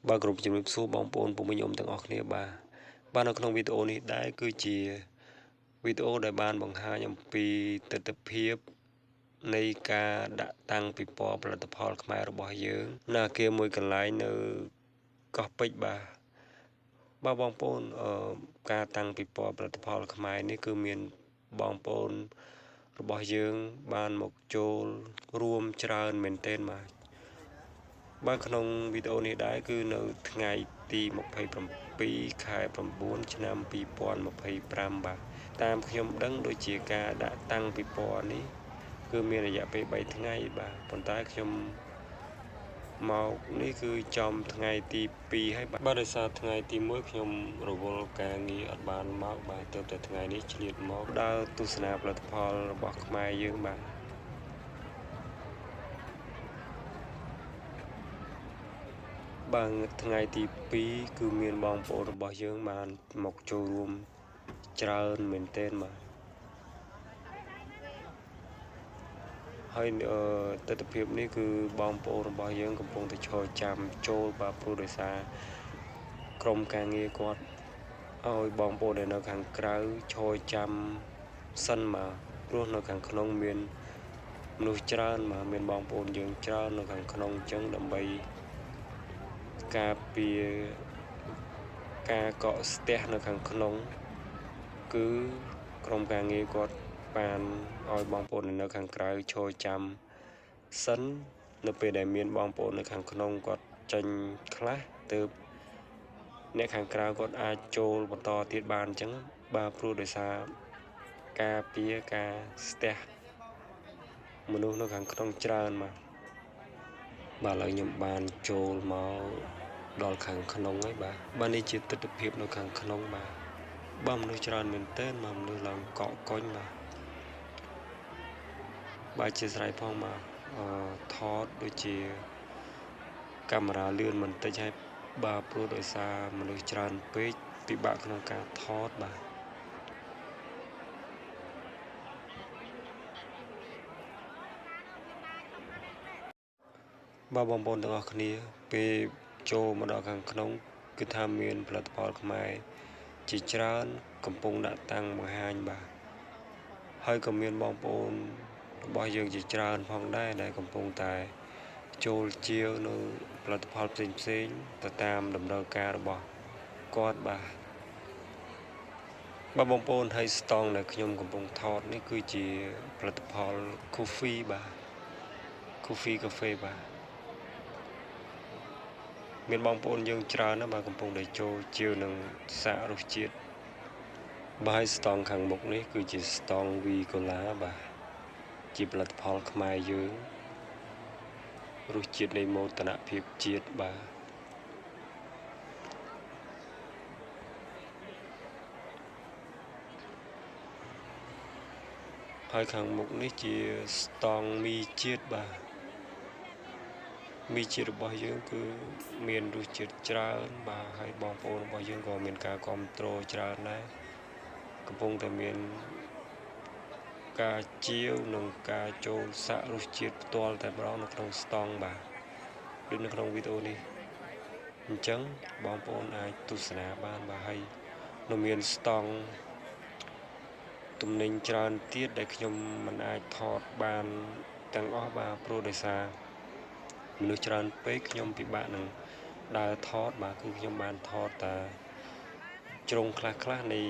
បាទគ្រប់ជំរាបសួរបងប្អូនពុកម៉ែញោមទាំងអស់គ្នាបាទនៅក្នុងវីដេអូនេះដែរគឺជាវីដេអូដែលបានបង្ហាញអំពីទស្សនវិជ្ជានៃការដាក់តាំងពិព័រណ៍ផលិតផលខ្មែររបស់យើងនៅអគារមួយកន្លែងនៅកោះពេជ្របាទបងប្អូនការតាំងពិព័រណ៍ផលិតផលខ្មែរនេះគឺមានបងប្អូនរបស់យើងបានមកចូលរួមច្រើនមែនទែនបាទក្នុងវីដេអូនេះដែរគឺនៅថ្ងៃទី27ខែ9ឆ្នាំ2025បាទតាមខ្ញុំដឹងដូចជាការដាក់តាំងពិព័រណ៍នេះគឺមានរយៈពេល3ថ្ងៃបាទប៉ុន្តែខ្ញុំមកនេះគឺចំថ្ងៃទី2ហើយបាទដោយសារថ្ងៃទី1ខ្ញុំរវល់ការងារអត់បានមកបាទទើបតែថ្ងៃនេះឆ្លៀតមកដើរទស្សនាផលិតផលរបស់ខ្មែរយើងបាទថ្ងៃទី2គឺមានបងប្អូនរបស់យើងបានមកចូលរួមច្រើនមែនទែនបាទហើយទស្សនវិជ្ជានេះគឺបងប្អូនរបស់យើងកំពុងតែឈរចាំចូលបាទព្រោះដោយសារក្រុមការងារគាត់ឲ្យបងប្អូនដែលនៅខាងក្រៅឈរចាំសិនមកព្រោះនៅខាងក្នុងមានមនុស្សច្រើនមកមានបងប្អូនយើងច្រើននៅខាងក្នុងអញ្ចឹងដើម្បីការពារការកកស្ទះនៅខាងក្នុងគឺក្រុមការងារគាត់បានឲ្យបងប្អូននៅខាងក្រៅឈរចាំសិននៅពេលដែលមានបងប្អូននៅខាងក្នុងគាត់ចេញខ្លះទើបអ្នកខាងក្រៅគាត់អាចចូលបន្តទៀតបានអញ្ចឹងបាទព្រោះដោយសារការពារការស្ទះមនុស្សនៅខាងក្នុងច្រើនមកបាទឥឡូវខ្ញុំបានចូលមកដល់ខាងក្នុងហើយបាទនេះជាទស្សនវិជ្ជានៅខាងក្នុងបាទមនុស្សច្រើនមែនទែនមនុស្សឡើងកកកុញបាទជាស្រ័យផងថតដូចជាកាមេរ៉ាលឿនបន្តិចហើយបាទព្រោះដោយសារមនុស្សច្រើនពេកពិបាកក្នុងការថតបាទបងប្អូនទាំងអស់គ្នាពេលចូលមកដល់ខាងក្នុងគឺថាមានផលិតផលខ្មែរជាច្រើនកំពុងដាក់តាំងបង្ហាញបាទហើយក៏មានបងប្អូនរបស់យើងជាច្រើនផងដែរដែលកំពុងតែចូលជាវនៅផលិតផលផ្សេងទៅតាមតម្រូវការរបស់គាត់បាទបងប្អូនហើយស្តង់ដែលខ្ញុំកំពុងថតនេះគឺជាផលិតផល Coffee បាទ Coffee Cafe បាទមានបងប្អូនយើងច្រើនណាស់បាទកំពុងតែចូលជាវនឹងសាករសជាតិបាទស្តង់ខាងមុខនេះគឺជាស្តង់វីកូឡាបាទជាផលិតផលខ្មែរយើងរសជាតិនៃមោទនភាពជាតិបាទហើយខាងមុខនេះជាស្តង់មីជាតិបាទមីជាតិរបស់យើងគឺមានរសជាតិច្រើនបាទហើយបងប្អូនរបស់យើងក៏មានការគាំទ្រច្រើនដែរកំពុងតែមានការជាវនិងការចូលសាករសជាតិផ្ទាល់តែម្ដងនៅក្នុងស្តង់បាទដូចនៅក្នុងវីដេអូនេះអញ្ចឹងបងប្អូនអាចទស្សនាបានបាទហើយនៅមានស្តង់ទំនិញច្រើនទៀតដែលខ្ញុំមិនអាចថតបានទាំងអស់បាទព្រោះដោយសារមនុស្សច្រើនពេកខ្ញុំពិបាកនឹងដើរថតបាទគឺខ្ញុំបានថតតែជ្រុងខ្លះនៃ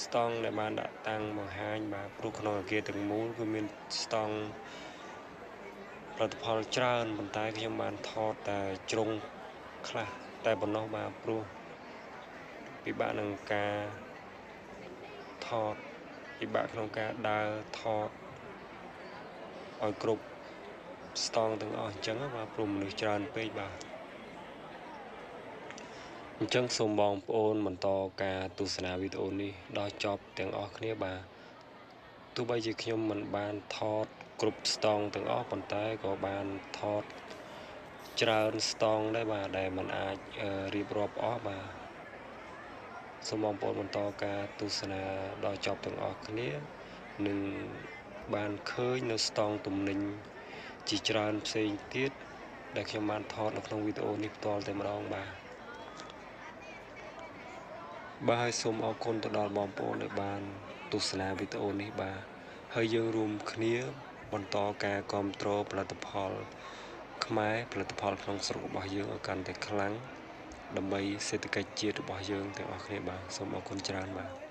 ស្តង់ដែលបានដាក់តាំងបង្ហាញបាទព្រោះក្នុងអគារទាំងមូលគឺមានស្តង់ផលិតផលច្រើនប៉ុន្តែខ្ញុំបានថតតែជ្រុងខ្លះតែប៉ុណ្ណោះបាទព្រោះពិបាកនឹងការថតពិបាកក្នុងការដើរថតឲ្យគ្រប់ស្តង់ទាំងអស់អញ្ចឹងបាទព្រោះមនុស្សច្រើនពេកបាទអញ្ចឹងសូមបងប្អូនបន្តការទស្សនាវីដេអូនេះដល់ចប់ទាំងអស់គ្នាបាទទោះបីជាខ្ញុំមិនបានថតគ្រប់ស្តង់ទាំងអស់ប៉ុន្តែក៏បានថតច្រើនស្តង់ដែរបាទដែលមិនអាចរៀបរាប់អស់បាទសូមបងប្អូនបន្តការទស្សនាដល់ចប់ទាំងអស់គ្នានឹងបានឃើញនៅស្តង់ទំនិញជាច្រើនផ្សេងទៀត ដែលខ្ញុំបានថតនៅក្នុងវីដេអូនេះផ្ទាល់តែម្ដងបាទហើយសូមអរគុណទៅដល់បងប្អូនដែលបានទស្សនាវីដេអូនេះបាទហើយយើងរួមគ្នាបន្តការគ្រប់គ្រងផលិតផលខ្មែរផលិតផលក្នុងស្រុករបស់យើងឲ្យកាន់តែខ្លាំងដើម្បីសេដ្ឋកិច្ចជាតិរបស់យើងទាំងអស់គ្នាបាទសូមអរគុណច្រើនបាទ